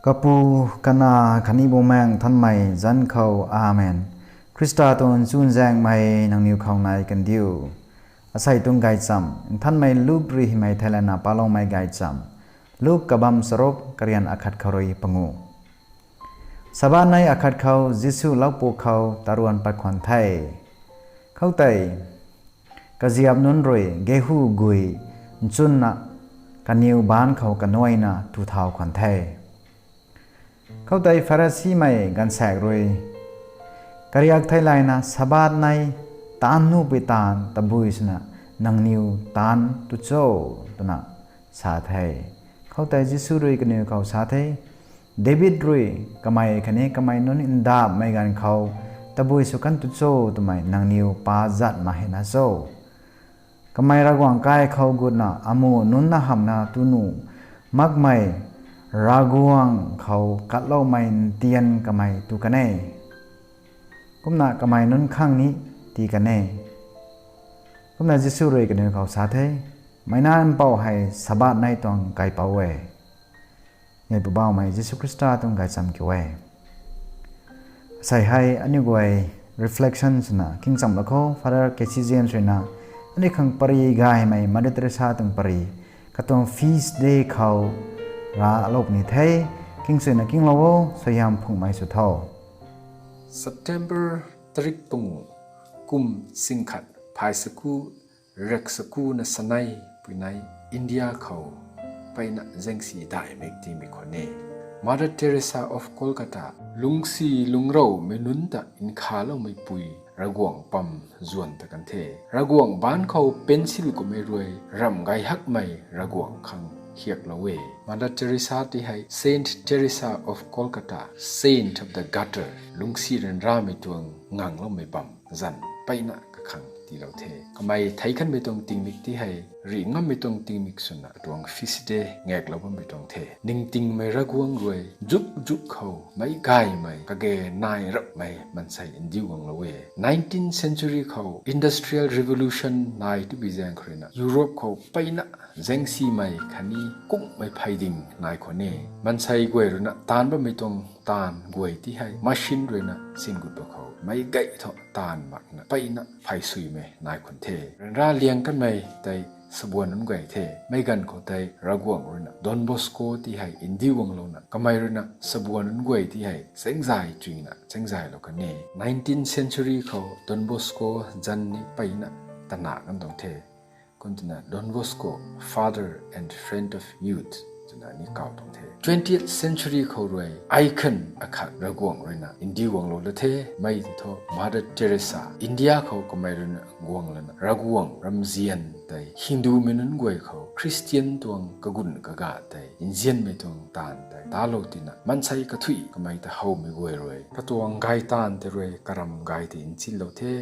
Kapu kana khani bomang than mai zan khau amen Krista ton chun jang mai nang niu khau nai kan diu asai tung gai cham than mai lup ri mai thailana palong mai gai cham lup kabam sarop karian akhat kharoi pangu sabanai akhat khau jisu laupo khau taruan pakhon thai khau tai kaziap nun roi gehu gui chun na kaniu ban khau kanoina tu thau khon thai khau tai farasi mai gan sak roi kariak thailaina sabat nai tan nu pe tan tabuisna nangniu tan tu cho tuna sa thai khau tai jisu roi kaniu khau sa thai David roi kamai khane kamai non inda mai gan khau tabui su kan tu cho tumai nangniu pa zat ma hena so kamai ragwang kai khau guna amu nun na hamna tunu mak mai raguang khau katlo mai tian kamai tu kane kumna kamai nun khang ni ti kane kumna jisu roi kane khau sa thai mai na am pau hai sabat nai tong kai pau we ngai bu bao mai jisu krista tong kai sam kwe sai hai ani goi reflections na king sam lakho father kc james na ani khang pari gai mai mother teresa tong pari katong feast day khau ra lop ni thai king se na king lawo soyam phung mai su tho September tarik pungu kum singkhat phai saku rek saku na sanai pinai India khau paina jengsi dai mekti mi khone Mother Teresa of Kolkata lungsi lungrau menunta in khalo mai pui ragwang pam zuan ta kan the ragwang ban khau pencil ko me roi ram gai hak mai ragwang khang hiak lawe Mother Teresa ti hai Saint Teresa of Kolkata Saint of the Gutter lungsi ren ra mi tuang ngang lo mai pam zan paina ka khang ti lo the kamai thai khan me tong ting mik ti hai ri ngam me tong ting mik suna tuang feast day ngek lo me tong the ning ting mai ragwang roi juk juk khau mai gai mai ka ge nai rap mai man sai indiu wang lawe 19th century khau industrial revolution nai tu bi jang khrina Europe khau paina jengsi mai khani kum mai phaiding nai khone man sai goi runa tan ba me tong tan goi ti hai machine rena sin gut ba khau mai gai tho tan mak na paina phai sui me nai khon the ra liang kan mai tai sabuan nun gai the mai gan ko tai ragwang runa Don Bosco ti hai indi wang lo na kamai runa sabuan nun gai ti hai sengjai chuina sengjai lo kan ne 19th century kho Don Bosco jan ni paina tana kan dong the kontina Don Bosco father and friend of youth jana ni kaw tong the 20th century kho roi icon akha ragwang rena indi wang lo le the mai tho Mother Teresa India kho kamai runa gwang lana ragwang ramzian tai Hindu menun goi kho Christian tuang kagun kaga tai Indian me tuang tan tai talo tina mansai ka thui kamai ta hau me goi roi patuang gai tan te roi karam gai te in chil lo the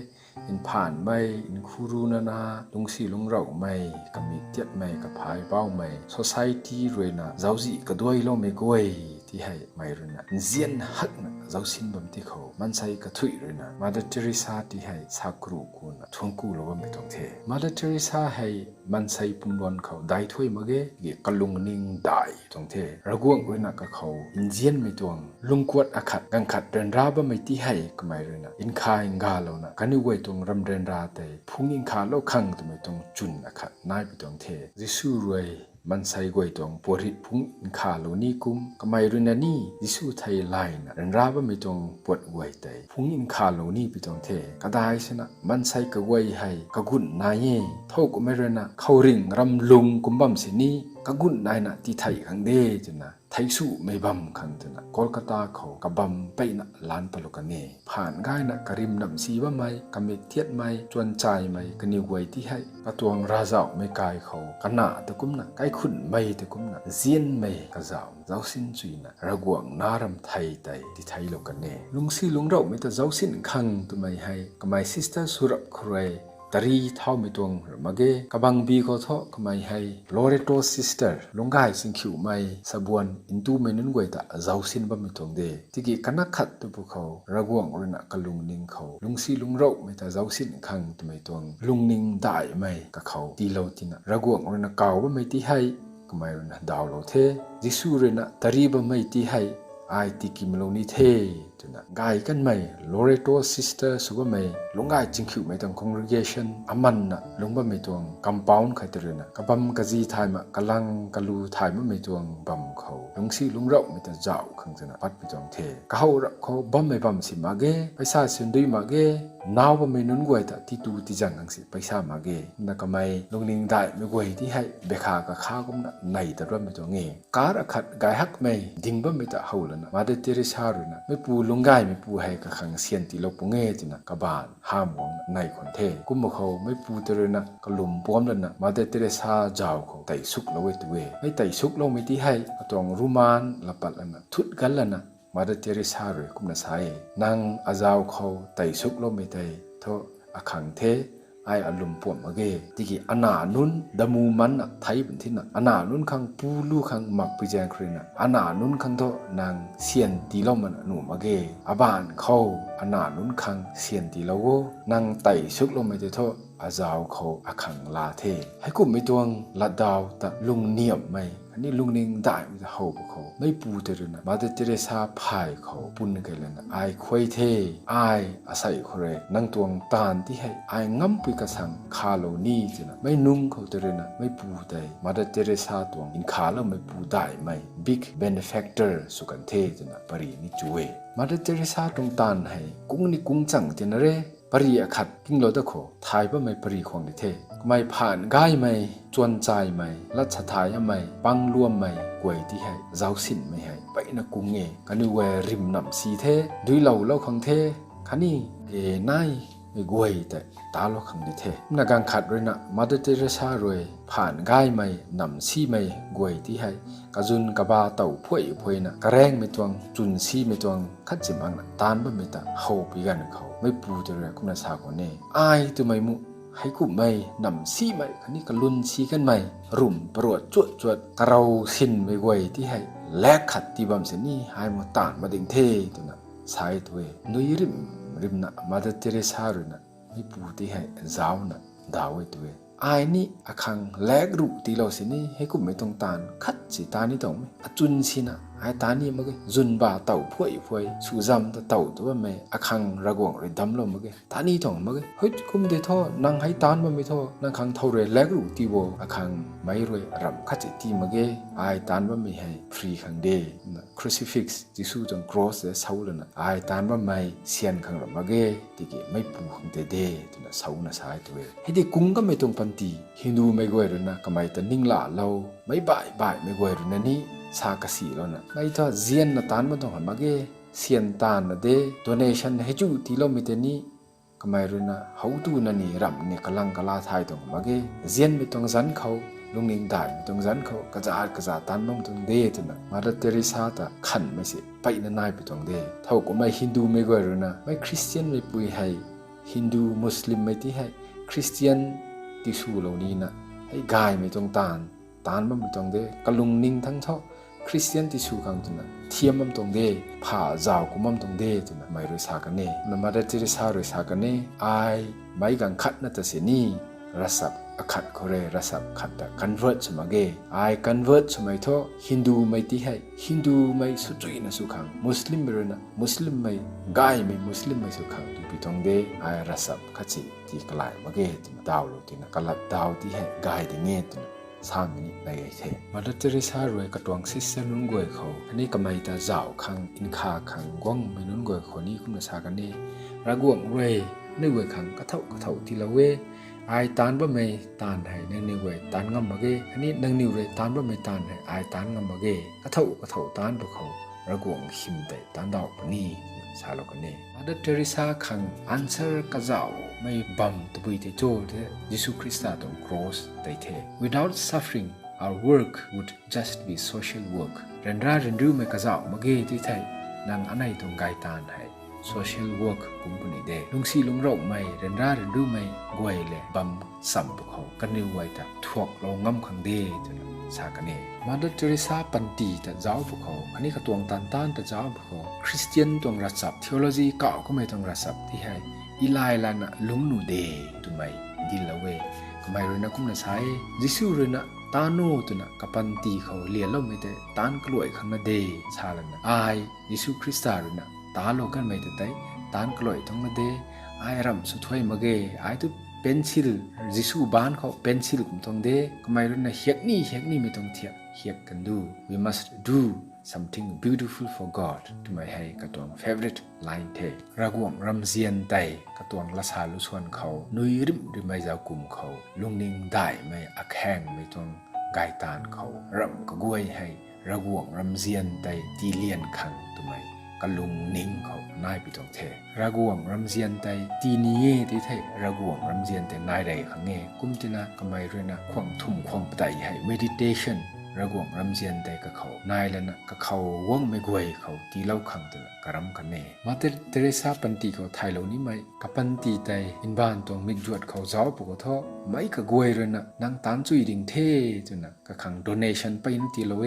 in phan mai in khuru na na lungsi lungrau mai kami tiat mai ka phai pau mai society roi na zauji ka doi lo me goi ti hai mai runa zian hak na zausin bam ti kho mansai ka thui runa Mother Teresa ti hai sakru ku na thungku lo me tong the Mother Teresa hai mansai pumlon kho dai thoi mage ge kalung ning dai tong the ragwang runa ka kho injian me tong lungkwat akhat gang khat ren ra ba mai ti hai kamai runa in kha inga lo na kanu goi tong ram ren ra te phung in kha lo khang tu me tong chun akhat nai bi tong the jisu roi mansai goi tong porit phung in kha lo ni kum kamai runa ni jisu thai lai na ren ra ba mi tong pot goi tai phung in kha lo ni bi tong the kadai sena mansai ka goi hai ka gun na ye thok me rena khauring ram lung kumbam se ni ka gun nai na ti thai khang de jena thai su mai bam khang jena Kolkata kho ka bam paina lan palokane phan gai na karim nam si ba mai kamik thiat mai chuan chai mai kani goi ti hai ka tuang rajau me kai kho kana ta kumna kai khun mai ta kumna zian mai ka zau zau sin chuina ragwang naram thai tai ti thai lokane lungsi lungrau me ta zau sin khang tu mai hai kamai sister surap khrai tari thau mi tuang mage kabang bi ko tho kamai hai Loreto sister longai sing khiu mai sabuan intu menun goi ta zausin ba mi tuang de tigi kana khat tu bu kho ragwang runa kalung ning kho lungsi lungrau me ta zausin khang tu mai tuang lungning dai mai ka kho ti lo tina ragwang runa kaw ba mai ti hai ก็ไม่รู้นะดาวโลเทจิสูเรนะตารีบไม่ตีให้ไอติกิมโลนี่เทจุนะไกกันไหมโลเรโตซิสเตอร์สุกไม่ลงไกจิงคิวไม่ต้อง congregation อามันนะลงบ่ไม่ต้อง compound ใครตระนะกบัมกะจีไทยมะกะลังกะลูไทยมะไม่ต้องบัมเขาลงซีลงเราไม่ต้องเจ้าขังจนะปัดไม่ต้องเทกะเขาระเขาบัมไม่บัมสิมาเกไปซาสินดุยมาเกนาวบ่ไม่นุนกวยตะที่ตูที่จังหังสิไปซามาเกนะก็ไม่ลงนิงได้ไม่กวยที่ให้เบคากะข้าก็นะในแต่ว่าไม่ต้องเงการะขัดกายฮักไม่ดิ่งบ่ไม่ตะเฮาละนะมาเดเตริชารุนะไม่ปูลงไกไม่ปูให้กะขังเสียนติลบปงเงจินะกะบานห้ามหวงในคนเทกุมเขาไม่ปูเตระนะกะลุมป้อมละนะมาเดเตริชาเจ้าเขาไตสุกละเวตเวไม่ไตสุกลงไม่ที่ให้ตองรุมานละปัดละนะทุดกันละนะมาเดเตริชารุกุมนะไซนางอาจาวเขาไตสุกลงไม่ไตโทอขังเทไออารมณ์ปวดมาเกที่กี่อนานุนดามูมันน่ะไทยเป็นที่น่ะอนานุนคังปูลูคังมักไปแจงครีน่ะอนานุนคังโตนางเสียนตีล้อมันหนูมาเกอบานเขาอนานุนคังเสียนตีล้อนางไต่ชุกลงไม่ได้โทอาจาวเขาอขังลาเทให้กุมไม่ตวงละดาวตะลุงเนียบไม่อันนี้ลุงนิงได้ไม่จะเฮาเขาไม่ปูเตอร์นะมาเดเตเรซาพายเขาปุ่นกันเลยนะไอควยเทไออาศัยเขาเลยนั่งตวงตานที่ให้ไองำปุยกระสังคาโลนี่จีนะไม่นุ่งเขาเตอร์นะไม่ปูได้มาเดเตเรซาตวงอินคาแล้วไม่ปูได้ไม่บิ๊กเบเนฟคเตอร์สุกันเทจีนะปรีนี่ช่วยมาเดเตเรซาตรงตานให้กุ้งนี่กุ้งจังจีนะเร่ปรีอขัดกิ้งโลดะโคทายว่าไม่ปรีของดิเทไม่ผ่านง่ายไม่จวนใจไม่รัชทายไม่ปังรวมไม่กวยที่ให้เจ้าสินไม่ให้ไปนักกุ้งเงกันนี่เวริมนำสีเทด้วยเหล่าเล่าของเทคันนี้นายไม่กวยแต่ตาเล่าของดิเทนักการขัดเลยนะมาเดเตเรชารวยผ่านง่ายไม่นำสีไม่กวยที่ให้กระจุนกระบาเต่าพ่วยนะกระแรงไม่ตวงจุนสีไม่ตวงคัดจิมังนะตานบ่ไม่ตาเฮาปีกันเขาไม่ปูเจริญคุณสาคนนี้อายตัวไม่มุให้กุไม่นำซีไม่คันนี้ก็ลุนซีกันไม่รุ่มปรวดจวดกระเราสินไม่ไหวที่ให้แลกขัดที่บำเสนี่ให้มาตานมาดึงเทตัวน่ะสายตัวนุยริมน่ะมาเดเตเรซารุน่ะไม่ปูที่ให้เจ้าน่ะดาวตัวอายนี่อาคังแลกรูที่เราสินี่ให้กุไม่ต้องตานคัดสิตานี่ต้องไหมจุนสินะไอ้ตานี่มันก็จุนบ่าเต่าพ่วยสูจำเต่าตัวไม่อาคังระกวงเลยดำลงมันก็ตานี่ต้องมันก็เฮ้ยกุมเดท่อนางให้ตานมันไม่ท่อนางคังเท่าไรแลกรูที่โวอาคังไม่รวยรำคัดจิตีมันก็ไอ้ตานมันไม่ให้ฟรีคังเดนะครูซิฟิกซ์ที่สู้จนครอสเสาเลยนะไอ้ตานมันไม่เสียนคังรำมันก็ที่กี่ไม่ปูคังเดตัวน่ะเสาน่ะสายตัวให้เด็กกุ้งก็ไม่ต้องปันตีฮินดูไม่กวยเลยนะก็ไม่แต่นิ่งละเราไม่บ่ายไม่กวยเลยนะนี่สากสีแล้วนะไม่ถ้าเจียนนะตานมันต้องหันมาเกเสียนตานนะเดโดเนชั่นให้จูที่เราไม่แต่นี่ก็ไม่รู้นะเขาดูนั่นนี่รำเนี่ยกำลังกลาไทยต้องมาเกเจียนไม่ต้องซันเขาลุงนิงได้ไม่ต้องซันเขากระจาดตานมันต้องเดตัวนะมาเตริซาตาขันไม่สิไปนั่นนายไปต้องเดเท่าก็ไม่ฮินดูไม่กวยรู้นะไม่คริสเตียนไม่ปุยให้ฮินดูมุสลิมไม่ที่ให้คริสเตียนที่สู้เหล่านี้นะให้กายไม่ต้องตานมันไม่ต้องเดกลุงนิงทั้งเท่าคริสเตียนที่สู้กันตัวนั้นเทียมมันตรงเดผ่าเจ้ากุมันตรงเดตัวนั้นไม่รู้สักเนี่ยนมาได้ที่รู้สักเนี่ยไอไม่กันขัดนั่นแต่เสียนี่รัศมีขัดเขาเลยรัศมีขัดแต่ convert สมัยเกไอ convert สมัยท่อฮินดูไม่ที่ให้ฮินดูไม่สุดยอดนะสุขังมุสลิมเป็นนะมุสลิมไม่กายไม่มุสลิมไม่สุขังตัวพิทองเดไอรัศมีขัดสิที่กลายมาเกตัวดาวโลตัวนั้นกลับดาวที่ให้กายที่เงี้ยตัวสามนี้ในไอเทมาดัตริสารวยกระตวงซิสเซนุนกวยเขาอันนี้ก็ไม่ตาเจ้าคังอินคาคังกวงไม่นุนกวยเขานี่คุณสากันนี่ระกวงเรในเวคังกระเท่าทีละเวไอตานบ่ไม่ตานให้ในเวตานงำมาเกอันนี้นังนิวเรตานบ่ไม่ตานให้ไอตานงำมาเกกระเท่าตานพวกเขาระกวงหิมแต่ตานดอกปนี่สาโลกันนี่มาดัตริสาคังอันเซอร์กระเจ้าไม่บัมตะบุยเตโจเทยิสุคริสต์ตรงครอสไตเท without suffering our work would just be social work เรนดูไม่กระเจ้ามาเกที่ไทยนางอันไหนตรงไกตานให้ social work กุมปนิเดลุงซีลุงเราไม่เรนดูไม่กวยเลยบัมสัมบุเขากันนิวไว้แต่ทวกเรางำขังเดจนสากันเนมาดัตริสาปันตีแต่เจ้าพวกเขาอันนี้ก็ตวงตันแต่เจ้าพวกเขาคริสเตียนตวงรัศมี theology เก่าก็ไม่ตวงรัศมีที่ให้อีไลลานะลุงหนูเดตุไม่ดิลละเวก็ไม่รู้นะคุ้มนะใช้ยิสูรู้นะ ตาโนตุนะกัปันตีเขาเลียนลมไม่แต่ตานกล้วยข้างนาเดชาลันนะไอยิสุคริสต์ารุนะตาโลกันไม่แต่ตานกล้วยท้องนาเดไอรำสุดท้ายมาเกไอตุpencil jisu ban kho pencil kum tong de kamai ru na hek ni me tong thia hek kan do we must do something beautiful for god to my hai ka tong favorite line the raguang ramzian tai ka tong la sa lu suan kho nui rim ri mai ja kum kho lungning dai mai akhang me tong gai tan kho ram ka guai hai raguang ramzian tai ti lian khang to myกลุงนิ่งเขานายไปตรงเทระกวงรำเจียนไตตีนี้ที่ไทยระกวงรำเจียนแต่นายใดขังเงกุมตินะก็ไม่รู้นะควงทุ่มควงปไตให้ meditation ระกวงรำเจียนแต่กับเขานายแล้วนะกับเขาว่องไม่กวยเขาตีเล่าขังตัวกระรำกันเน่มาเตเรซาปันตีเขาไทยเหล่านี้ไหมกับปันตีไตอินบ้านตรงมิกจวดเขาเจ้าปกติไม่กับกวยเลยนะนางตานจุยดิ่งเทตัวนะกับขัง donation ไปนั่นตีละเว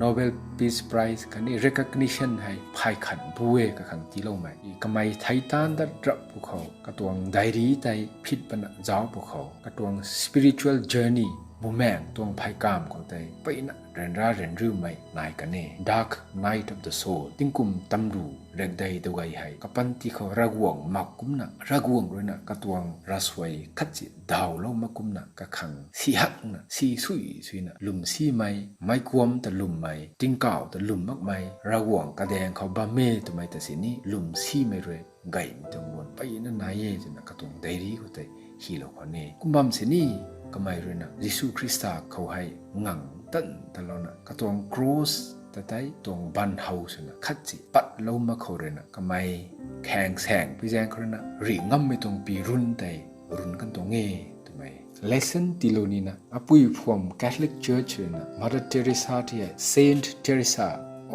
Nobel Peace Prize คันนี้ recognition ให้ภายขันผู้เวกขังที่เราไหมกำไมไทยตานดัดรับพวกเขากระตวงไดรีไตพิษปนเจ้าพวกเขากระตวง spiritual journey บุแมงตวงภายกามเขาไตไปนะเรนร่าเรนรื่ไหมนายกันเน่ Dark Night of the Soul ติงกุมตำรูเล็กใดตัวไงให้กับปันที่เขาระกวงมักกุมนะระกวงด้วยนะกระตวงรัสไวคัดจิดาวเล่ามากุมนะกระขังสีหักนะสีสุยนะลุมสีไม่ควมแต่ลุมไม่ติงเก่าแต่ลุมมากไม่ระกวงกระแดงเขาบาเม่ตัวไม่แต่สินี้ลุมสีไม่เลยไก่ไม่ต้องวนไปนั่นนายเย่จนะกระตวงไดรีเขาแต่ฮีโร่คนนี้กุมบัมสินี้ก็ไม่รู้นะยิสุคริสต์เขาให้งังตั้นตลอดนะกระตวงครูสแต่ไตตรงบันเฮาส์นะคัดจิปัดเล่ามาเขาเลยนะก็ไม่แข่งแสงพี่แจงเขานะรีง่ำไม่ตรงปีรุ่นแต่รุ่นกันตรงเงี้ทำไม lesson ติโลนีนะอปุยพวม Catholic Church นะ Mother Teresa ที่ Saint Teresa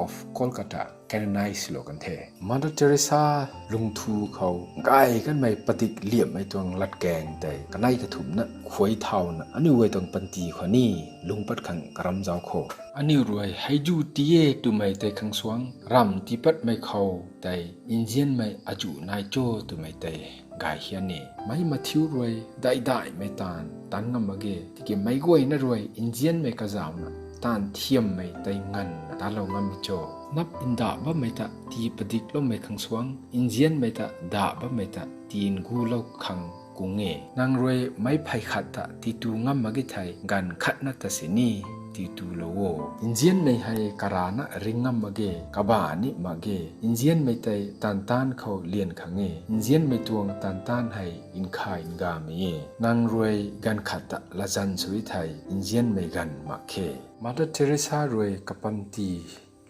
of Kolkata canonize โลกันเท Mother Teresa ลุงทูเขาไก่กันไม่ปฏิกเลี่ยมไม่ตรงลัดแกงแต่กันไล่กระถุมนะขวยเท่านะอันนี้ไว้ตรงปันตีขวานี่ลุงปัดขังกรำเจ้าโคอันนี้รวยให้จูตีเอตุไม่แต่ขังสวงรำที่ปัดไม่เขาแต่อินเดียนไม่อาจูนายโจตุไม่แต่กายเฮียนี่ไม่มาทิวรวยได้ไม่ตานงำมาเกที่เก็บไม่กวยนะรวยอินเดียนไม่กระจาวนะตานเทียมไม่แต่เงินตาเรางำมิโจนับอินดาบะไม่ตะที่ปฏิกลมไม่ขังสวงอินเดียนไม่ตะดาบะไม่ตะตีนกูเล่าขังกุงเงนางรวยไม่ไพ่ขัดตะที่ตูงำมาเกไทยกันขัดนัตสินีที่ตูโลโวอินเดียนไม่ให้การานะริงงำมาเกกบานิมาเกอินเดียนไม่แต่ตานเขาเลียนขังเงอินเดียนไม่ตวงตานให้อินคายอินกามีนางรวยกันขัดตะละจันสวิไทยอินเดียนไม่กันมาเคมาดเทเรซารวยกับปันตี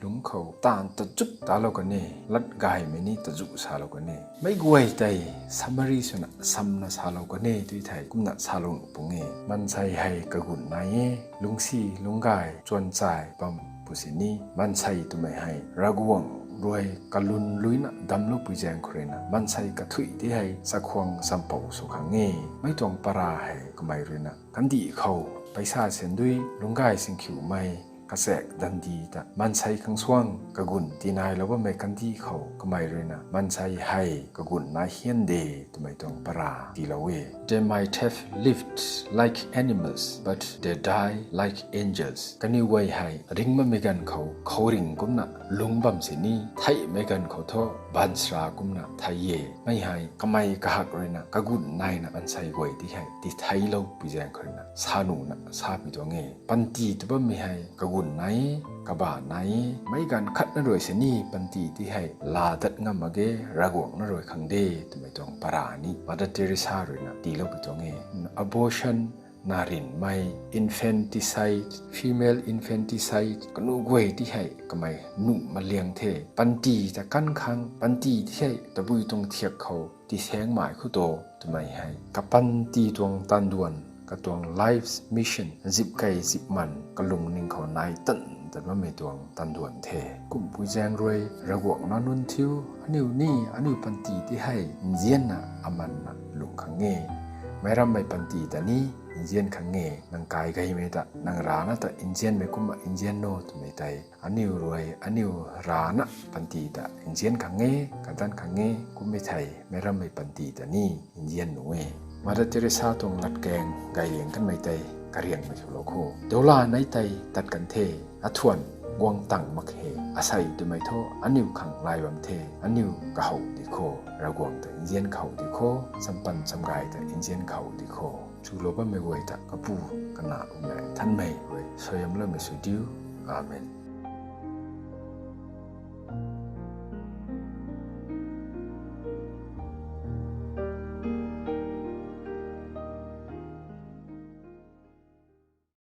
ลุงเขาตานตะจุกตาโลกันเน่ลัดกายไม่นี่ตะจุกสาโลกันเน่ไม่กวยใจซัมมารีสุนะซัมนะสาโลกันเน่ด้วยไทยกุมนะสาโลงปุงเงมันใส่ให้กระกุนนายลุงซีลุงกายจวนใจปั๊มปุสินีมันใส่ตัวไม่ให้ระกวงรวยกลุนลุยนะดำลุปุยแจงเครนะมันใส่กระถุยที่ให้สักควงสัมปองสุขังเงไม่ต้องปราให้ก็ไม่รู้นะกันดีเขาไปซาเส้นด้วยลุงกายสิงคิวไม่กระแสกดันดีแต่มันใช้ขังช่วงกระกุนตีนายแล้วว่าไม่กันที่เขาก็ไม่เลยนะมันใช้ให้กระกุนนายเฮียนเดตัวไม่ต้องปราตีละเว They might have lived like animals but they die like angels กันนี่ไว้ให้ริงมันไม่กันเขาริงกุมนะลุงบัมสินี่ไทยไม่กันเขาท้อบันสรากุมนะไทยเย่ไม่ให้ก็ไม่กระหักเลยนะกระกุนนายนะมันใช้ไว้ที่ให้ที่ไทยเราไปแจ้งคนนะซาหนูนะซาไปตัวเงปันตีตัวไม่ให้กระกุนไหนกระบาไหนไม่กันคัดนรวยเสนีปันตีที่ให้ลาดัดงามมาเกระกวงนรวยขังเดตัวไม่ต้องปราณีมาดัดเทเรซาเลยนะตีเราไปตัวเง abortion นารินไม่ infanticide female infanticide ก็นูกวยที่ให้ก็ไม่นุ่มมาเลี้ยงเทปันตีจะกั้นคังปันตีที่ให้ตะบุยตรงเทียบเขาที่แสงหมายคู่โตทำไมให้กับปันตีตรงตันดวนกระตวง Life's Mission จิบไก่จิบมันกระลุงนิ่งเขานายตันแต่ว่าไม่ตวงตันด่วนเทกุมปุยแจงรวยระกวงนนุนทิวอันนี้ปันตีที่ให้เจียนนะอามันนะลุงขังเงไม่รำไม่ปันตีแต่นี้เจียนขังเงนังกายไกไม่ตะนังรานะแต่เจียนไม่กุมเจียนโนตุไม่ไตอันนี้รวยอันนี้รานะปันตีแต่เจียนขังเงกันตันขังเงกุมไม่ไทยไม่รำไม่ปันตีแต่นี้เจียนหนูมาดเทเรซาตรงลัดแกงไก่เลี้ยงกันไม่ไต กะเรียงไม่ถูกโลโคเดวลาในไตตัดกันเทอทวนกวงตังมักเฮอาศัยดูไม่โทอันนิวขังลายวันเทอันนิวกะเฮาดิโคระกวงแต่อินเดียนเขาดิโคสัมปันสัมกายแต่อินเดียนเขาดิโคชูโลบะไม่เวยตะกะปูกะนาอุแมท่านไม่เวยสยามเริ่มไม่สุดิวอาเมน